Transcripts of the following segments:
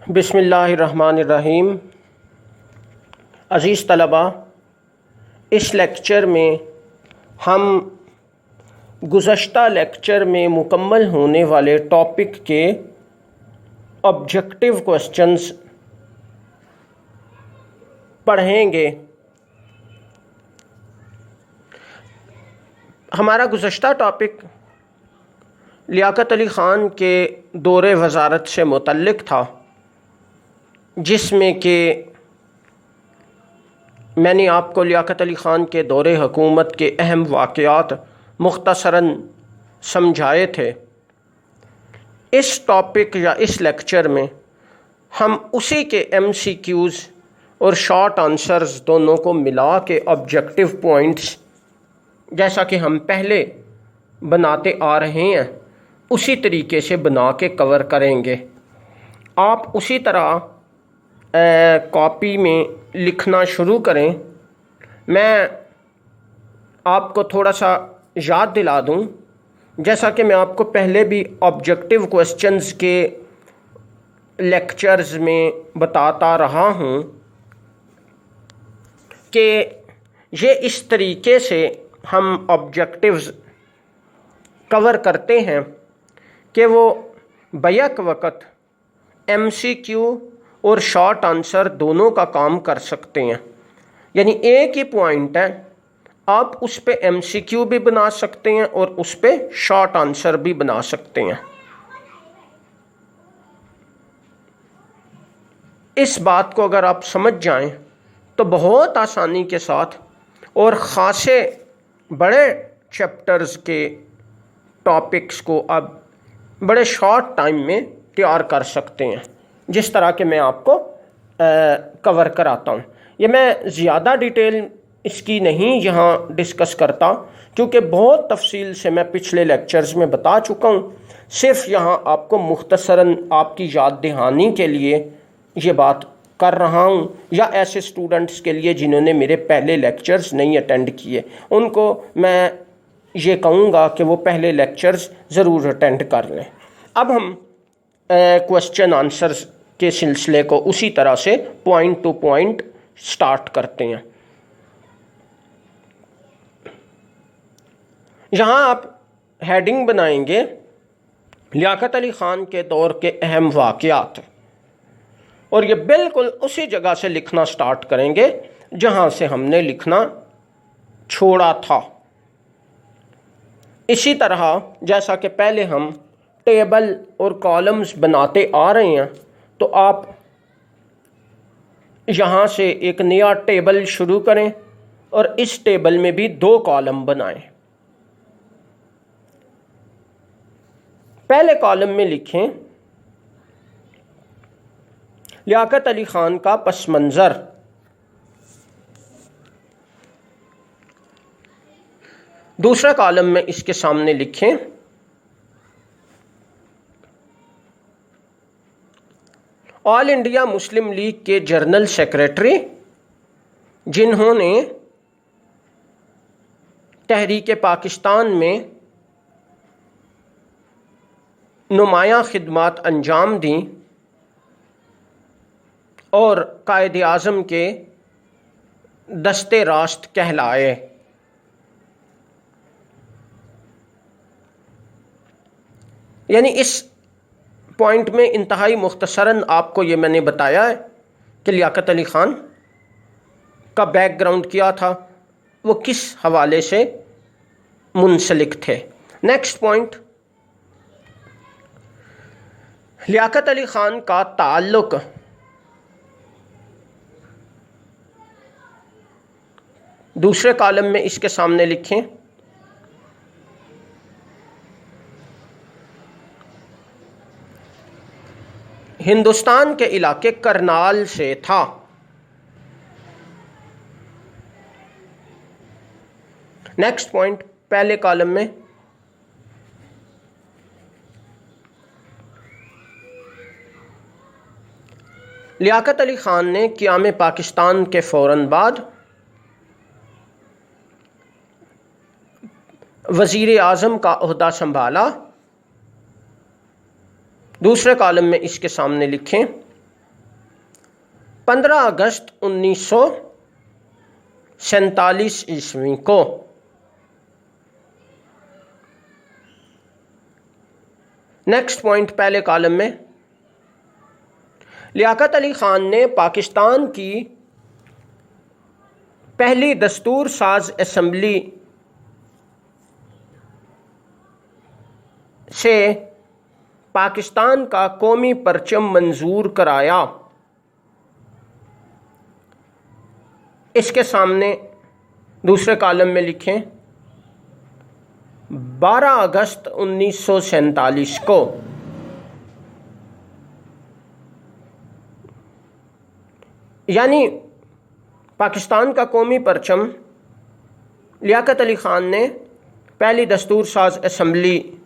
बिस्मिल्लाहिर्रहमानिर्रहीम। अज़ीज़ तलबा, इस लेक्चर में हम गुज़श्ता लेक्चर में मुकम्मल होने वाले टॉपिक के ऑब्जेक्टिव क्वेश्चंस पढ़ेंगे। हमारा गुज़श्ता टॉपिक लियाकत अली ख़ान के दौरे वज़ारत से मुतल्लिक़ था, जिसमें कि मैंने आपको लियाकत अली ख़ान के दौरे हुकूमत के अहम वाक़यात मुख्तसरन समझाए थे। इस टॉपिक या इस लेक्चर में हम उसी के MCQs और शॉर्ट आंसर्स दोनों को मिला के ऑब्जेक्टिव पॉइंट्स, जैसा कि हम पहले बनाते आ रहे हैं, उसी तरीके से बना के कवर करेंगे। आप उसी तरह कॉपी में लिखना शुरू करें। मैं आपको थोड़ा सा याद दिला दूं, जैसा कि मैं आपको पहले भी ऑब्जेक्टिव क्वेश्चंस के लेक्चर्स में बताता रहा हूं कि ये इस तरीके से हम ऑब्जेक्टिव्स कवर करते हैं कि वो बैक वक़्त MCQ और शॉर्ट आंसर दोनों का काम कर सकते हैं। यानी एक ही पॉइंट है, आप उस पे MCQ भी बना सकते हैं और उस पे शॉर्ट आंसर भी बना सकते हैं। इस बात को अगर आप समझ जाएं तो बहुत आसानी के साथ और ख़ासे बड़े चैप्टर्स के टॉपिक्स को आप बड़े शॉर्ट टाइम में तैयार कर सकते हैं, जिस तरह के मैं आपको कवर कराता हूँ। ये मैं ज़्यादा डिटेल इसकी नहीं यहाँ डिस्कस करता, क्योंकि बहुत तफसील से मैं पिछले लेक्चर्स में बता चुका हूँ। सिर्फ यहाँ आपको मुख्तसरन आपकी याद दहानी के लिए ये बात कर रहा हूँ, या ऐसे स्टूडेंट्स के लिए जिन्होंने मेरे पहले लेक्चर्स नहीं अटेंड किए, उनको मैं ये कहूँगा कि वो पहले लेक्चर्स ज़रूर अटेंड कर लें। अब हम क्वेश्चन आंसर्स के सिलसिले को उसी तरह से पॉइंट टू पॉइंट स्टार्ट करते हैं। यहाँ आप हेडिंग बनाएंगे लियाकत अली ख़ान के दौर के अहम वाक़यात, और ये बिल्कुल उसी जगह से लिखना स्टार्ट करेंगे जहाँ से हमने लिखना छोड़ा था। इसी तरह जैसा कि पहले हम टेबल और कॉलम्स बनाते आ रहे हैं, तो आप यहाँ से एक नया टेबल शुरू करें और इस टेबल में भी 2 कॉलम बनाएं। पहले कॉलम में लिखें लियाकत अली ख़ान का पस मंज़र। दूसरा कॉलम में इसके सामने लिखें ऑल इंडिया मुस्लिम लीग के जनरल सेक्रेटरी, जिन्होंने तहरीक पाकिस्तान में नुमायां खिदमात अंजाम दी और कायद आज़म के दस्ते रास्त कहलाए। यानी इस पॉइंट में इंतहाई मुख्तसरन आपको ये मैंने बताया है कि लियाकत अली ख़ान का बैकग्राउंड क्या था, वो किस हवाले से मुंसलिक थे। नेक्स्ट पॉइंट, लियाकत अली ख़ान का ताल्लुक़ दूसरे कॉलम में इसके सामने लिखें हिंदुस्तान के इलाके करनाल से था। नेक्स्ट पॉइंट, पहले कॉलम में लियाकत अली ख़ान ने क़याम पाकिस्तान के फ़ौरन बाद वज़ीर आज़म का ओहदा संभाला। दूसरे कॉलम में इसके सामने लिखें 15 अगस्त 1947 ईस्वी को। नेक्स्ट पॉइंट पहले कॉलम में, लियाकत अली खान ने पाकिस्तान की पहली दस्तूर साज असम्बली से पाकिस्तान का कौमी परचम मंजूर कराया। इसके सामने दूसरे कॉलम में लिखें 12 अगस्त 1947 को। यानी पाकिस्तान का कौमी परचम लियाकत अली खान ने पहली दस्तूर साज असम्बली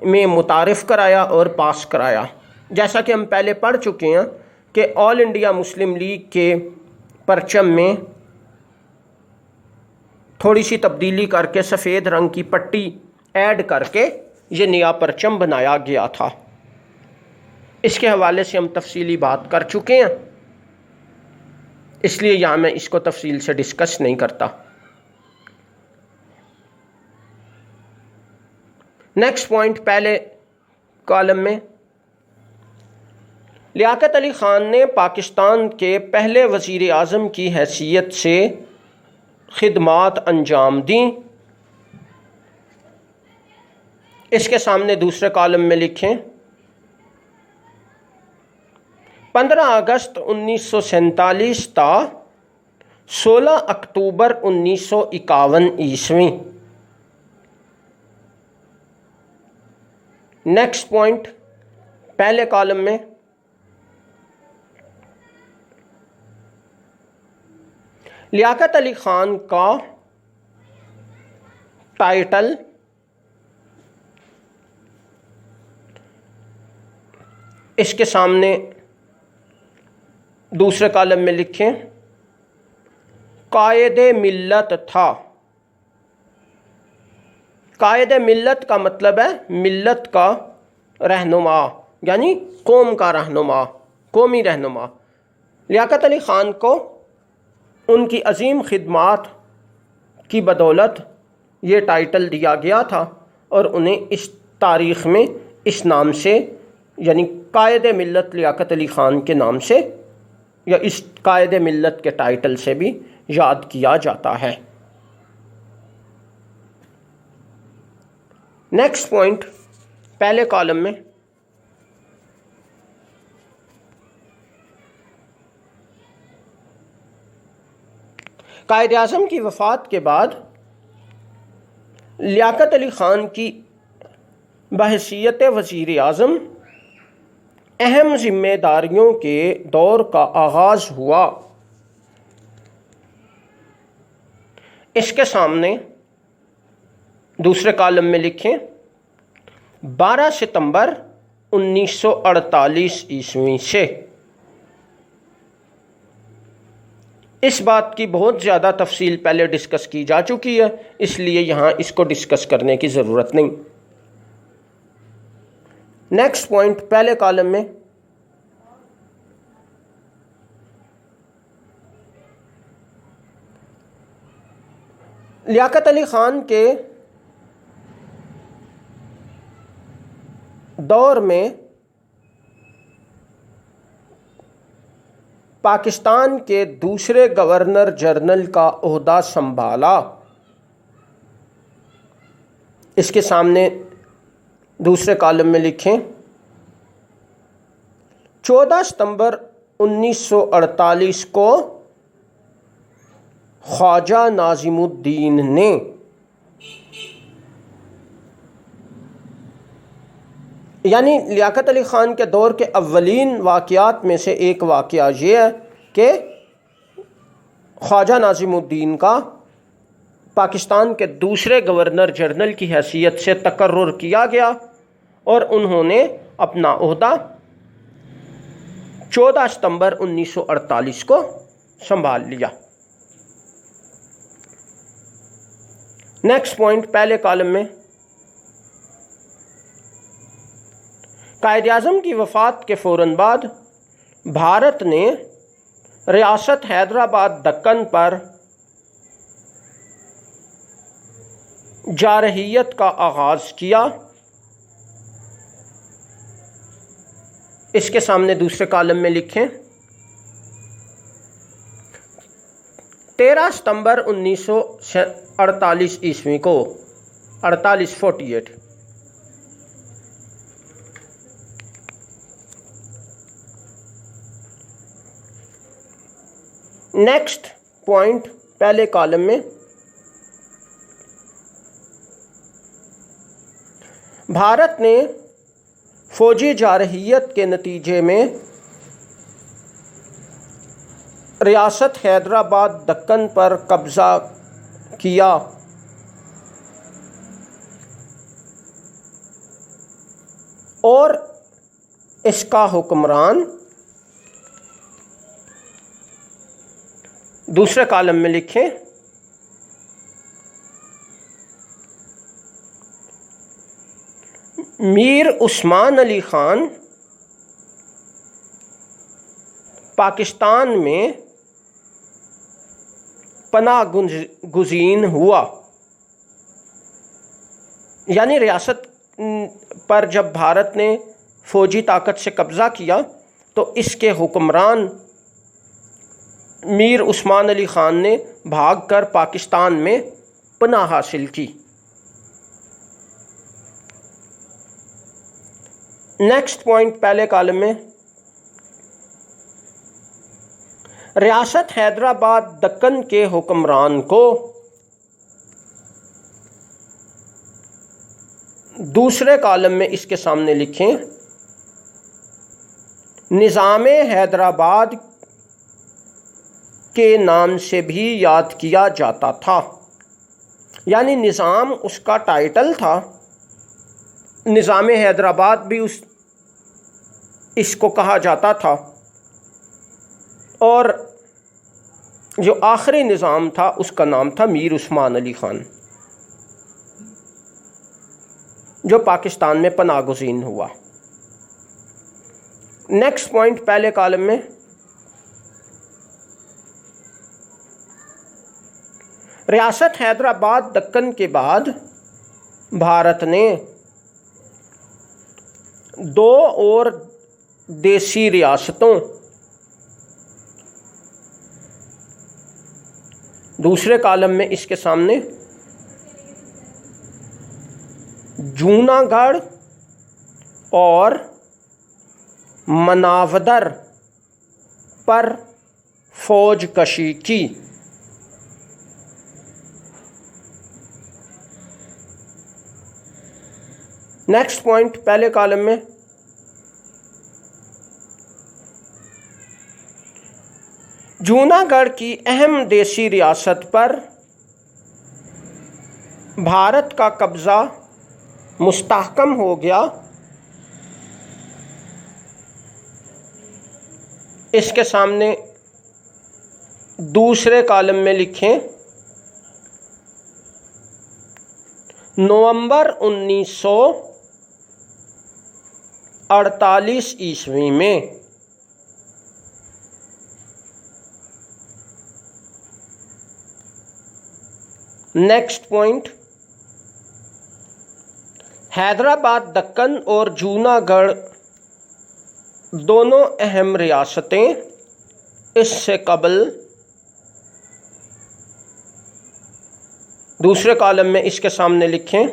में मुतारिफ़ कराया और पास कराया। जैसा कि हम पहले पढ़ चुके हैं कि ऑल इंडिया मुस्लिम लीग के परचम में थोड़ी सी तब्दीली करके सफ़ेद रंग की पट्टी ऐड करके ये नया परचम बनाया गया था। इसके हवाले से हम तफसीली बात कर चुके हैं, इसलिए यहाँ मैं इसको तफसील से डिस्कस नहीं करता। नेक्स्ट पॉइंट पहले कॉलम में, लियाकत अली खान ने पाकिस्तान के पहले वज़ीर आज़म की हैसियत से खिदमात अंजाम दी। इसके सामने दूसरे कॉलम में लिखें 15 अगस्त 1947 ता 16 अक्टूबर 1951 ईस्वी। नेक्स्ट पॉइंट पहले कॉलम में, लियाकत अली खान का टाइटल इसके सामने दूसरे कॉलम में लिखें कायदे मिल्लत था। कायदे मिल्लत का मतलब है मिल्लत का रहनुमा, यानी कौम का रहनुमा, कौमी रहनुमा। लियाकत अली ख़ान को उनकी अजीम खिदमात की बदौलत ये टाइटल दिया गया था और उन्हें इस तारीख़ में इस नाम से, यानी कायदे मिल्लत लियाकत अली ख़ान के नाम से या इस कायदे मिल्लत के टाइटल से भी याद किया जाता है। नेक्स्ट पॉइंट पहले कॉलम में, कायदे आज़म की वफ़ात के बाद लियाकत अली ख़ान की बहैसियत वज़ीर आज़म अहम जिम्मेदारियों के दौर का आगाज़ हुआ। इसके सामने दूसरे कॉलम में लिखें 12 सितंबर 1948 ईस्वी से। इस बात की बहुत ज़्यादा तफसील पहले डिस्कस की जा चुकी है, इसलिए यहाँ इसको डिस्कस करने की ज़रूरत नहीं। नेक्स्ट पॉइंट पहले कॉलम में, लियाकत अली ख़ान के दौर में पाकिस्तान के दूसरे गवर्नर जनरल का ओहदा संभाला। इसके सामने दूसरे कॉलम में लिखें 14 सितंबर 1948 को ख्वाजा नाज़िमुद्दीन ने यानी लियाकत अली ख़ान के दौर के अव्वलीन वाक़यात में से एक वाक़या ये है कि ख्वाजा नाज़िमुद्दीन का पाकिस्तान के दूसरे गवर्नर जनरल की हैसियत से तकर्रुर किया गया और उन्होंने अपना ओहदा 14 सितंबर 1948 को संभाल लिया। नेक्स्ट पॉइंट पहले कॉलम में, कायदे आज़म की वफ़ात के फ़ौरन बाद भारत ने रियासत हैदराबाद दक्कन पर जारहियत का आगाज़ किया। इसके सामने दूसरे कॉलम में लिखें 13 सितंबर 1948 ईस्वी को 48। नेक्स्ट पॉइंट पहले कॉलम में, भारत ने फौजी जारहियत के नतीजे में रियासत हैदराबाद दक्कन पर कब्ज़ा किया। और इसका हुक्मरान दूसरे कॉलम में लिखें मीर उस्मान अली ख़ान पाकिस्तान में पनाह गुज़ीन हुआ। यानी रियासत पर जब भारत ने फ़ौजी ताकत से कब्ज़ा किया तो इसके हुक्मरान मीर उस्मान अली ख़ान ने भागकर पाकिस्तान में पनाह हासिल की। नेक्स्ट पॉइंट पहले कॉलम में, रियासत हैदराबाद दक्कन के हुक्मरान को दूसरे कॉलम में इसके सामने लिखें निज़ामे हैदराबाद के नाम से भी याद किया जाता था। यानी निज़ाम उसका टाइटल था, निज़ामे हैदराबाद भी इसको कहा जाता था। और जो आखिरी निज़ाम था उसका नाम था मीर उस्मान अली ख़ान, जो पाकिस्तान में पनाह गुज़ीन हुआ। नेक्स्ट पॉइंट पहले कॉलम में, रियासत हैदराबाद दक्कन के बाद भारत ने 2 और देसी रियासतों, दूसरे कॉलम में इसके सामने जूनागढ़ और मनावदर पर फौज कशी की। नेक्स्ट पॉइंट पहले कॉलम में, जूनागढ़ की अहम देसी रियासत पर भारत का कब्ज़ा मुस्तहकम हो गया। इसके सामने दूसरे कॉलम में लिखें नवंबर 1948 ईस्वी में नेक्स्ट पॉइंट, हैदराबाद दक्कन और जूनागढ़ दोनों अहम रियासतें इससे कबल, दूसरे कॉलम में इसके सामने लिखें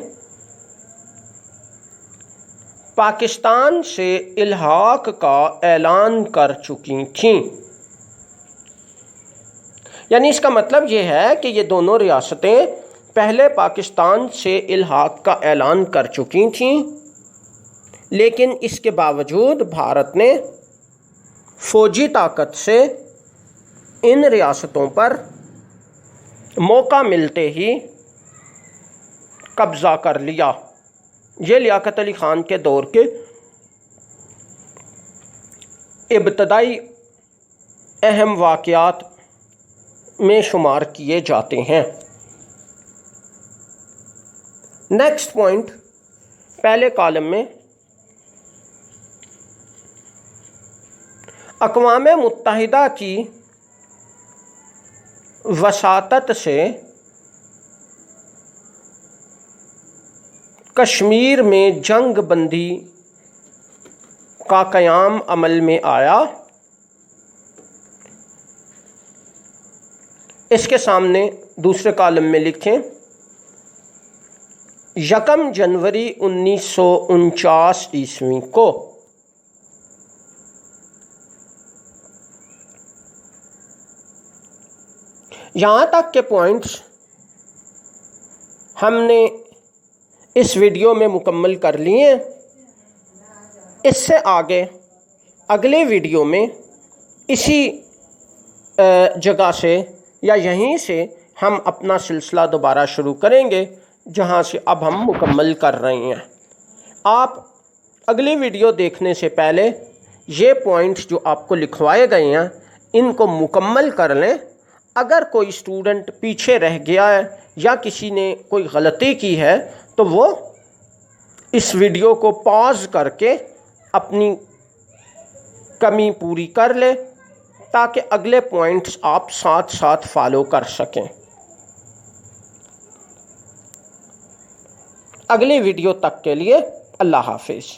पाकिस्तान से इल्हाक का ऐलान कर चुकी थीं। यानी इसका मतलब ये है कि ये दोनों रियासतें पहले पाकिस्तान से इल्हाक का ऐलान कर चुकी थीं, लेकिन इसके बावजूद भारत ने फ़ौजी ताकत से इन रियासतों पर मौका मिलते ही कब्ज़ा कर लिया। ये लियाकत अली ख़ान के दौर के इब्तदाई अहम वाक़यात में शुमार किए जाते हैं। नेक्स्ट पॉइंट पहले कॉलम में, अक़वाम मुत्तहिदा की वसातत से कश्मीर में जंग बंदी का क़याम अमल में आया। इसके सामने दूसरे कॉलम में लिखें 1 जनवरी 1949 ईस्वी को। यहाँ तक के पॉइंट्स हमने इस वीडियो में मुकम्मल कर लिए। इससे आगे अगले वीडियो में इसी जगह से या यहीं से हम अपना सिलसिला दोबारा शुरू करेंगे जहाँ से अब हम मुकम्मल कर रहे हैं। आप अगली वीडियो देखने से पहले ये पॉइंट्स जो आपको लिखवाए गए हैं इनको मुकम्मल कर लें। अगर कोई स्टूडेंट पीछे रह गया है या किसी ने कोई गलती की है तो वो इस वीडियो को पॉज करके अपनी कमी पूरी कर ले ताकि अगले पॉइंट्स आप साथ साथ फॉलो कर सकें। अगली वीडियो तक के लिए अल्लाह हाफिज़।